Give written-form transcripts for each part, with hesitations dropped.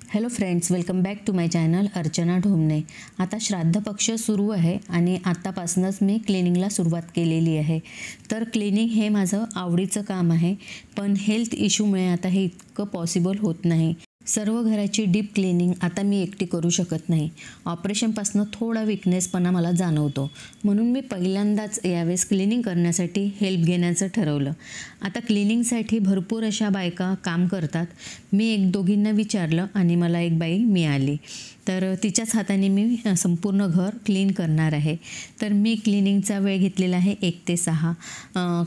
Hello friends, welcome back to my channel Archana Dhomane. आता श्राद्ध पक्ष सुरू आहे आणि आत्तापासूनच मी क्लिनिंगला सुरुवात केलेली आहे। तर क्लिनिंग हे माझं आवडीचं काम आहे, पण हेल्थ इश्यूमुळे आता हे इतकं पॉसिबल होत नाही। सर्व घराची डीप क्लिनिंग आता मी एकटी करू शकत नाही। ऑपरेशनपासून थोडा वीकनेसपणा मला जाणवतो, म्हणून मी पहिल्यांदाच यावेळेस क्लिनिंग करण्यासाठी हेल्प घेण्याचं ठरवलं। आता क्लिनिंगसाठी भरपूर अशा बायका काम करतात। मी एक दोघींना विचारलं आणि मला एक बाई मिळाली, तर तिच्याच हाताने मी संपूर्ण घर क्लीन करणार आहे। तर मी क्लिनिंगचा वेळ घेतलेला आहे 1 ते 6,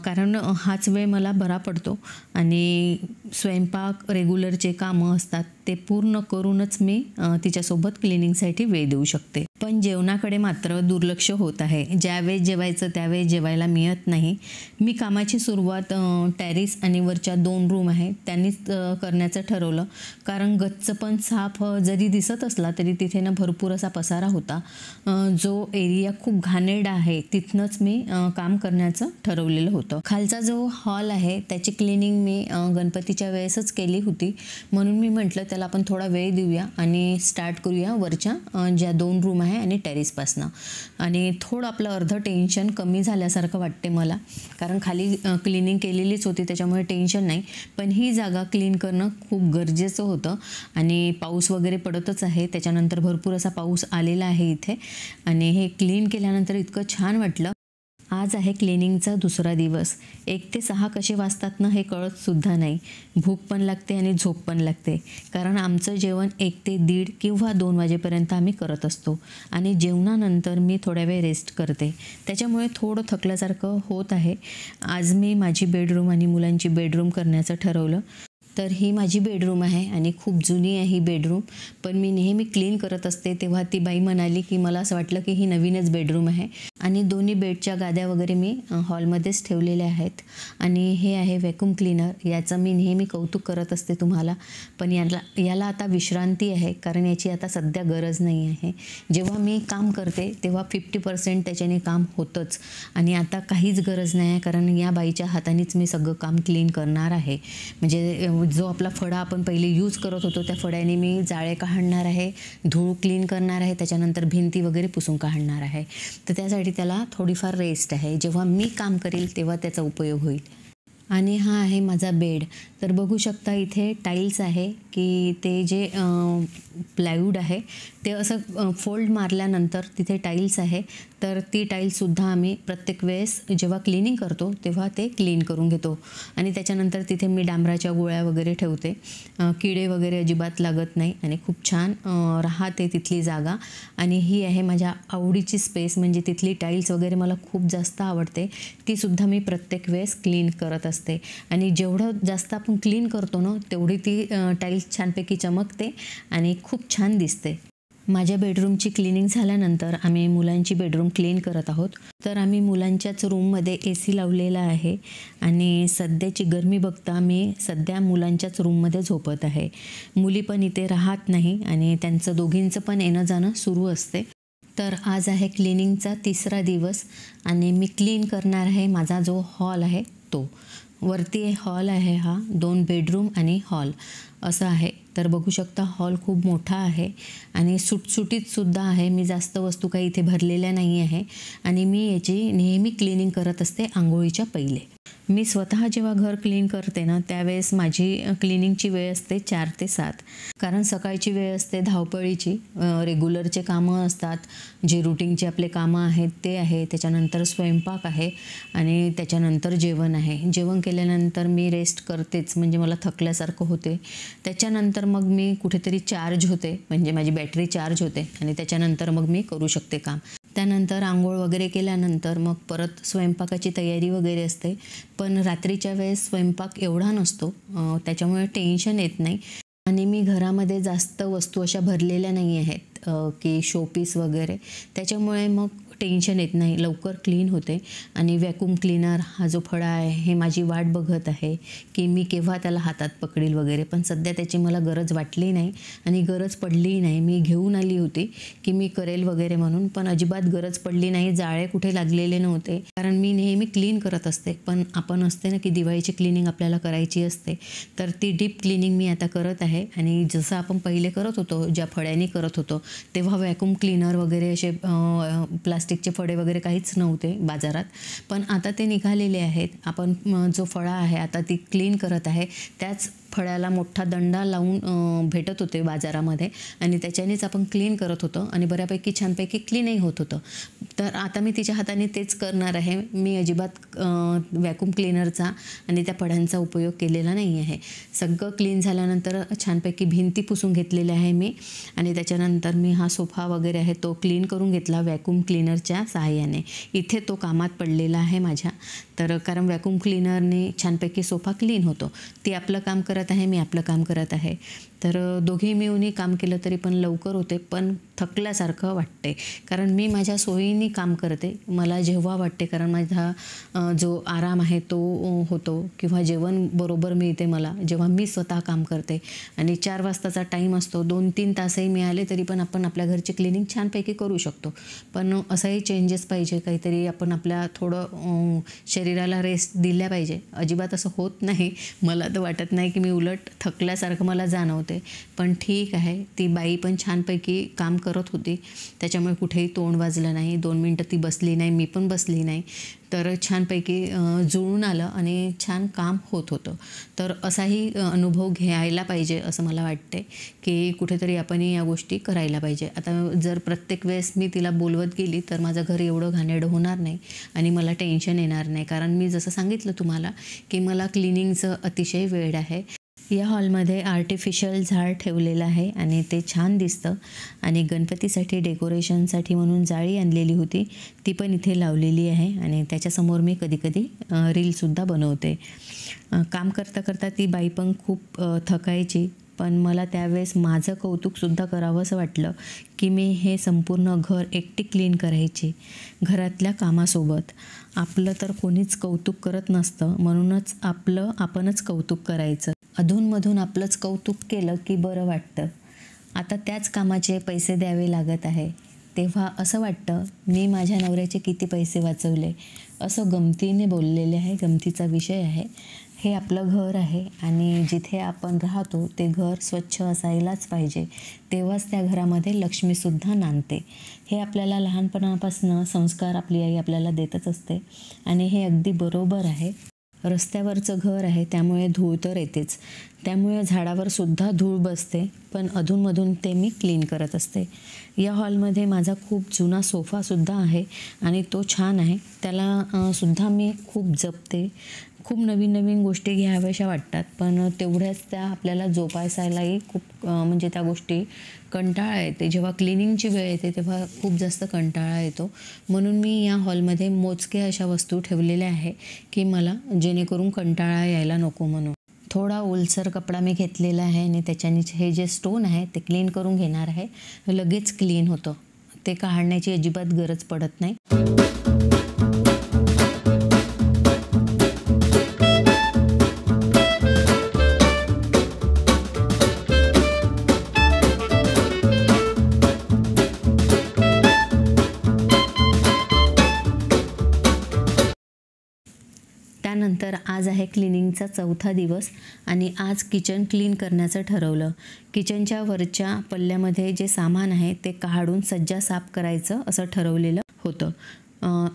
कारण हाच वेळ मला बरा पडतो आणि स्वयंपाक रेग्युलरचे कामं असतात ते पूर्ण करूनच मी तिच्यासोबत क्लिनिंगसाठी वेळ देऊ शकते। पण जेवणाकडे मात्र दुर्लक्ष होत आहे। ज्यावेळेस जेवायचं त्यावेळेस जेवायला मिळत नाही। मी कामाची सुरुवात टेरेस आणि वरच्या 2 रूम आहे त्यांनीच करण्याचं ठरवलं, कारण गच्च पण साफ जरी दिसत असला तरी तिथे ना भरपूर असा पसारा होता। जो एरिया खूप घाणेरडा आहे तिथनंच मी काम करण्याचं ठरवलेलं होतं। खालचा जो हॉल आहे त्याची क्लिनिंग मी गणपतीच्या वेळेसच केली होती, म्हणून मी म्हटलं त्याला आपण थोडा वेळ देऊया आणि स्टार्ट करूया वरच्या ज्या 2 रूम आहे आणि टेरेसपासनं। आणि थोडं आपलं अर्ध टेन्शन कमी झाल्यासारखं वाटते मला, कारण खाली क्लिनिंग केलेलीच होती त्याच्यामुळे टेन्शन नाही। पण ही जागा क्लीन करणं खूप गरजेचं होतं आणि पाऊस वगैरे पडतच आहे, त्याच्यानंतर भरपूर असा पाऊस आलेला आहे इथे आणि हे क्लीन केल्यानंतर इतकं छान वाटलं। आज आहे क्लिनिंगचा दुसरा दिवस। 1 ते 6 कसे वाजतात ना हे कळतसुद्धा नाही। भूक पण लागते आणि झोप पण लागते, कारण आमचं जेवण 1 ते 1:30 किंवा 2 वाजेपर्यंत आम्ही करत असतो आणि जेवणानंतर मी थोड्या वेळ रेस्ट करते, त्याच्यामुळे थोडं थकल्यासारखं होत आहे। आज मी माझी बेडरूम आणि मुलांची बेडरूम करण्याचं ठरवलं। तर ही माझी बेडरूम आहे आणि खूप जुनी आहे ही बेडरूम, पण मी नेहमी क्लीन करत असते तेव्हा ती बाई म्हणाली की मला असं वाटलं की ही नवीनच बेडरूम आहे। आणि दोन्ही बेडच्या गाद्या वगैरे मी हॉलमध्येच ठेवलेल्या आहेत। आणि हे आहे वॅक्यूम क्लीनर, याचं मी नेहमी कौतुक करत असते तुम्हाला, पण याला आता विश्रांती आहे, कारण याची आता सध्या गरज नाही आहे। जेव्हा मी काम करते तेव्हा 50% त्याच्याने काम होतंच आणि आता काहीच गरज नाही आहे, कारण या बाईच्या हातानेच मी सगळं काम क्लीन करणार आहे। म्हणजे जो आपला फडा आपण पहिले यूज करत होतो त्या फड्याने मी जाळे काढणार आहे, धूळ क्लीन करणार आहे, त्याच्यानंतर भिंती वगैरे पुसून काढणार आहे। तर त्यासाठी त्याला थोडीफार रेस्ट आहे, जेव्हा मी काम करेल तेव्हा त्याचा उपयोग होईल। आणि हा आहे माझा बेड। तर बघू शकता इथे टाईल्स आहे की ते जे प्लायवूड आहे ते असं फोल्ड मारल्यानंतर तिथे टाईल्स आहे, तर ती टाईल्ससुद्धा आम्ही प्रत्येक वेळेस जेव्हा क्लिनिंग करतो तेव्हा ते क्लीन करून घेतो। आणि त्याच्यानंतर तिथे मी डांबराच्या गोळ्या वगैरे ठेवते, किडे वगैरे अजिबात लागत नाही आणि खूप छान राहते तिथली जागा। आणि ही आहे माझ्या आवडीची स्पेस, म्हणजे तिथली टाईल्स वगैरे मला खूप जास्त आवडते, तीसुद्धा मी प्रत्येक वेळेस क्लीन करत असते। आणि जेवढं जास्त आपण क्लीन करतो ना तेवढी ती टाईल्स छानपैकी चमकते आणि खूप छान दिसते। माझ्या बेडरूमची क्लिनिंग झाल्यानंतर आम्ही मुलांची बेडरूम क्लीन करत आहोत। तर आम्ही मुलांच्याच रूममध्ये AC लावलेला आहे आणि सध्याची गरमी बघता मी सध्या मुलांच्याच रूममध्ये झोपत आहे। मुली पण इथे राहत नाही आणि त्यांचं दोघींचं पण येणं जाणं सुरू असते। तर आज आहे क्लिनिंगचा 3रा दिवस आणि मी क्लीन करणार आहे माझा जो हॉल आहे तो। वरती हॉल आहे, हा 2 बेडरूम आणि हॉल असं आहे। तर बघू शकता हॉल खूप मोठा आहे आणि सुटसुटीतसुद्धा आहे। मी जास्त वस्तू काही इथे भरलेल्या नाही आहे आणि मी याची नेहमी क्लिनिंग करत असते आंघोळीच्या पहिले। मी स्वतः जेव्हा घर क्लीन करते ना त्यावेळेस माझी क्लिनिंगची वेळ असते 4 ते 7, कारण सकाळची वेळ असते धावपळीची, रेग्युलरचे कामं असतात, जे रुटीनचे आपले कामं आहेत ते आहे, त्याच्यानंतर स्वयंपाक आहे आणि त्याच्यानंतर जेवण आहे। जेवण केल्यानंतर मी रेस्ट करतेच, म्हणजे मला थकल्यासारखं होते। त्याच्यानंतर मग मी कुठेतरी चार्ज होते, म्हणजे माझी बॅटरी चार्ज होते आणि त्याच्यानंतर मग मी करू शकते काम। त्यानंतर आंघोळ वगैरे केल्यानंतर मग परत स्वयंपाकाची तयारी वगैरे असते, पण रात्रीच्या वेळेस स्वयंपाक एवढा नसतो, त्याच्यामुळे टेन्शन येत नाही। आणि मी घरामध्ये जास्त वस्तू अशा भरलेल्या नाही आहेत की शोपीस वगैरे, त्याच्यामुळे मग टेन्शन येत नाही, लवकर क्लीन होते. आणि वॅक्यूम क्लीनर हा जो फळा आहे हे माझी वाट बघत आहे की मी केव्हा त्याला हातात पकडील वगैरे, पण सध्या त्याची मला गरज वाटली नाही आणि गरज पडलीही नाही. मी घेऊन आली होती की मी करेल वगैरे म्हणून, पण अजिबात गरज पडली नाही. जाळे कुठे लागलेले नव्हते, कारण मी नेहमी क्लीन करत असते. पण आपण असते ना की दिवाळीची क्लिनिंग आपल्याला करायची असते, तर ती डीप क्लिनिंग मी आता करत आहे. आणि जसं आपण पहिले करत होतो, ज्या फळ्यांनी करत होतो, तेव्हा वॅक्यूम क्लीनर वगैरे असे प्लास्टिकचे फळे वगैरे काहीच नव्हते बाजारात, पण आता ते निघालेले आहेत. आपण जो फळा आहे आता ती क्लीन करत आहे, त्याच फळ्याला मोठा दंडा लावून भेटत होते बाजारामध्ये आणि त्याच्यानेच आपण क्लीन करत होतो आणि बऱ्यापैकी छानपैकी क्लीनही होत होतं. तर आता मी तिच्या हाताने तेच करणार आहे. मी अजिबात वॅक्यूम क्लीनरचा आणि त्या फळ्यांचा उपयोग केलेला नाही आहे. सगळं क्लीन झाल्यानंतर छानपैकी भिंती पुसून घेतलेल्या आहे मी आणि त्याच्यानंतर मी हा सोफा वगैरे आहे तो क्लीन करून घेतला वॅक्यूम क्लीनरच्या सहाय्याने. इथे तो कामात पडलेला आहे माझ्या, तर कारण वॅक्यूम क्लीनरने छानपैकी सोफा क्लीन होतो. ती आपलं काम करत आहे, मी आपलं काम करत आहे. तर दोघी मिळून काम केलं तरी पण लवकर होते, पण थकल्यासारखं वाटते. कारण मी माझ्या सोयीने काम करते, मला जेव्हा वाटते, कारण माझा जो आराम आहे तो होतो किंवा जेवण बरोबर मिळते मला जेव्हा मी स्वतः काम करते. आणि 4 वाजताचा टाईम असतो, 2-3 तासही मिळाले तरी पण आपण आपल्या घरची क्लिनिंग छानपैकी करू शकतो. पण असंही चेंजेस पाहिजे, काहीतरी आपण आपल्या थोडं शरीराला रेस्ट दिल्या पाहिजे. अजिबात असं होत नाही, मला तर वाटत नाही की मी उलट थकल्यासारखं मला जाणवते. पण ठीक आहे, ती बाई पण छानपैकी काम करत होती, त्याच्यामुळे कुठेही तोंड वाजलं नाही. 2 मिनटं ती बसली नाही, मी पण बसली नाही, तर छानपैकी जुळून आलं आणि छान काम होत होतं. तर असाही अनुभव घ्यायला पाहिजे असं मला वाटते की कुठेतरी आपण या गोष्टी करायला पाहिजे. आता जर प्रत्येक वेळेस मी तिला बोलवत गेली तर माझं घर एवढं घाणेरडं होणार नाही आणि मला टेन्शन येणार नाही. कारण मी जसं सांगितलं तुम्हाला की मला क्लिनिंगचं अतिशय वेड आहे. या हॉलमध्ये आर्टिफिशियल झाड ठेवलेलं आहे आणि ते छान दिसतं. आणि गणपतीसाठी डेकोरेशनसाठी म्हणून जाळी आणलेली होती, ती पण इथे लावलेली आहे आणि त्याच्यासमोर मी कधीकधी रीलसुद्धा बनवते. काम करता करता ती बाई पण खूप थकायची, पण मला त्यावेळेस माझं कौतुकसुद्धा करावंसं वाटलं की मी हे संपूर्ण घर एकटी क्लीन करायची घरातल्या कामासोबत. आपलं तर कोणीच कौतुक करत नसतं, म्हणूनच आपलं आपणच कौतुक करायचं. अधूनमधून आपलंच कौतुक केलं की बरं वाटतं. आता त्याच कामाचे पैसे द्यावे लागत आहे, तेव्हा असं वाटतं मी माझ्या नवऱ्याचे किती पैसे वाचवले. असं गमतीने बोललेले आहे, गमतीचा विषय आहे. हे आपलं घर आहे आणि जिथे आपण राहतो ते घर स्वच्छ असायलाच पाहिजे, तेव्हाच त्या घरामध्ये लक्ष्मीसुद्धा नांदते. हे आपल्याला लहानपणापासून संस्कार आपली आई आपल्याला देतच असते आणि हे अगदी बरोबर आहे. रस्त्यावरचं घर आहे त्यामुळे धूळ तर येतेच, त्यामुळे झाडावर सुद्धा धूळ बसते, पण अधूनमधून ते मी क्लीन करत असते. या हॉलमध्ये माझा खूप जुना सोफासुद्धा आहे आणि तो छान आहे, त्याला सुद्धा मी खूप जपते. खूप नवीन नवीन गोष्टी घ्याव्याशा वाटतात, पण तेवढ्याच त्या आपल्याला जोपासायलाही खूप म्हणजे त्या गोष्टी कंटाळा येते. जेव्हा क्लिनिंगची वेळ येते तेव्हा खूप जास्त कंटाळा येतो. म्हणून मी या हॉलमध्ये मोजक्या अशा वस्तू ठेवलेल्या आहे की मला जेणेकरून कंटाळा यायला नको म्हणून. थोडा ओलसर कपडा मी घेतलेला आहे आणि त्याच्याने हे जे स्टोन आहे ते क्लीन करून घेणार आहे. लगेच क्लीन होतं, ते काढण्याची अजिबात गरज पडत नाही. त्यानंतर आज आहे क्लिनिंगचा 4था दिवस आणि आज किचन क्लीन करण्याचं ठरवलं. किचनच्या वरच्या पल्ल्यामध्ये जे सामान आहे ते काढून सज्जा साफ करायचं असं ठरवलेलं होतं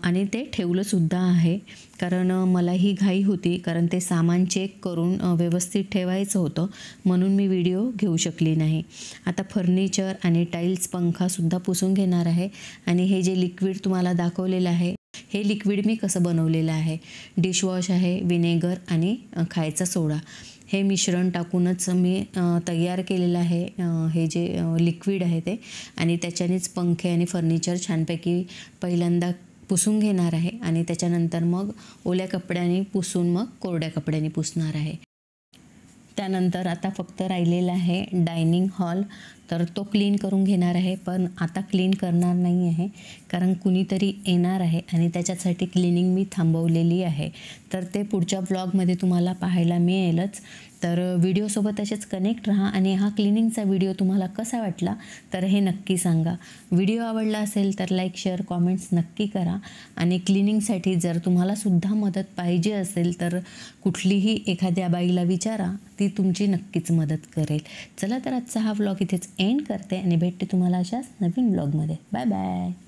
आणि ते ठेवलंसुद्धा आहे. कारण मलाही घाई होती, कारण ते सामान चेक करून व्यवस्थित ठेवायचं होतं, म्हणून मी व्हिडिओ घेऊ शकली नाही. आता फर्निचर आणि टाईल्स पंखासुद्धा पुसून घेणार आहे. आणि हे जे लिक्विड तुम्हाला दाखवलेलं आहे, हे लिक्विड मी कसं बनवलेलं आहे, डिशवॉश आहे, विनेगर आणि खायचा सोडा, हे मिश्रण टाकूनच मी तयार केलेलं आहे हे जे लिक्विड आहे ते. आणि त्याच्यानेच पंखे आणि फर्निचर छानपैकी पहिल्यांदा पुसून घेणार आहे आणि त्याच्यानंतर मग ओल्या कपड्याने पुसून मग कोरड्या कपड्याने पुसणार आहे. त्यानंतर आता फक्त राहिलेला आहे डायनिंग हॉल, तर तो क्लीन करून घेणार आहे. पण आता क्लीन करणार नाही आहे, कारण कुणीतरी येणार आहे आणि त्याच्यासाठी क्लिनिंग मी थांबवलेली आहे. तर ते पुढच्या व्लॉगमध्ये तुम्हाला पाहायला मिळेलच. तर व्हिडिओसोबत असेच कनेक्ट राहा आणि हा क्लिनिंगचा व्हिडिओ तुम्हाला कसा वाटला तर हे नक्की सांगा. व्हिडिओ आवडला असेल तर लाईक, शेअर, कॉमेंट्स नक्की करा. आणि क्लिनिंगसाठी जर तुम्हालासुद्धा मदत पाहिजे असेल तर कुठलीही एखाद्या बाईला विचारा, ती तुमची नक्कीच मदत करेल. चला तर आजचा हा व्लॉग इथेच एंड करते आणि भेटते तुम्हाला अशाच नवीन व्लॉगमध्ये. Bye bye.